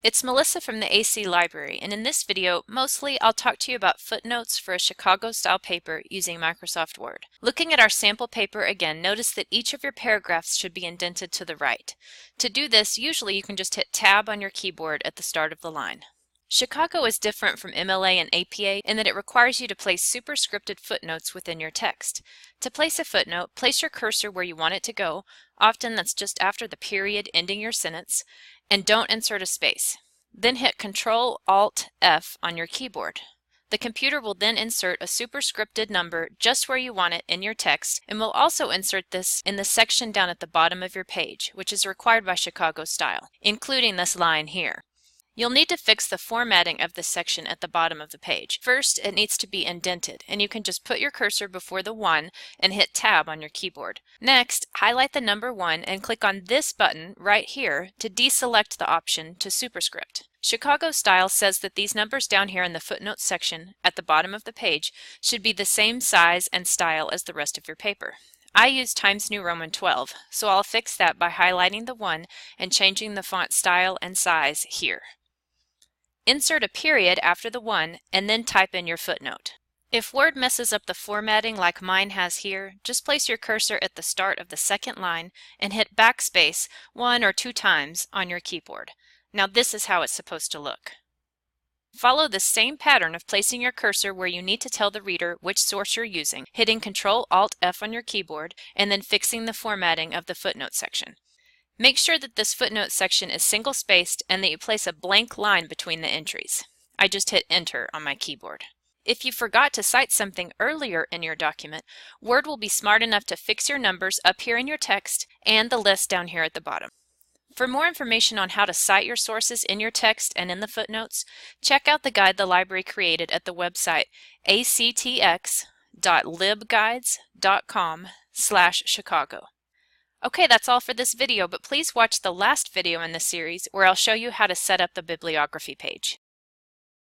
It's Melissa from the AC Library, and in this video, mostly I'll talk to you about footnotes for a Chicago-style paper using Microsoft Word. Looking at our sample paper again, notice that each of your paragraphs should be indented to the right. To do this, usually you can just hit Tab on your keyboard at the start of the line. Chicago is different from MLA and APA in that it requires you to place superscripted footnotes within your text. To place a footnote, place your cursor where you want it to go, often that's just after the period ending your sentence, and don't insert a space. Then hit Ctrl-Alt-F on your keyboard. The computer will then insert a superscripted number just where you want it in your text, and will also insert this in the section down at the bottom of your page, which is required by Chicago style, including this line here. You'll need to fix the formatting of this section at the bottom of the page. First, it needs to be indented, and you can just put your cursor before the 1 and hit Tab on your keyboard. Next, highlight the number 1 and click on this button right here to deselect the option to superscript. Chicago style says that these numbers down here in the footnotes section at the bottom of the page should be the same size and style as the rest of your paper. I use Times New Roman 12, so I'll fix that by highlighting the 1 and changing the font style and size here. Insert a period after the 1 and then type in your footnote. If Word messes up the formatting like mine has here, just place your cursor at the start of the second line and hit backspace 1 or 2 times on your keyboard. Now this is how it's supposed to look. Follow the same pattern of placing your cursor where you need to tell the reader which source you're using, hitting Ctrl-Alt-F on your keyboard, and then fixing the formatting of the footnote section. Make sure that this footnote section is single-spaced and that you place a blank line between the entries. I just hit Enter on my keyboard. If you forgot to cite something earlier in your document, Word will be smart enough to fix your numbers up here in your text and the list down here at the bottom. For more information on how to cite your sources in your text and in the footnotes, check out the guide the library created at the website actx.libguides.com/Chicago. Okay, that's all for this video, but please watch the last video in this series where I'll show you how to set up the bibliography page.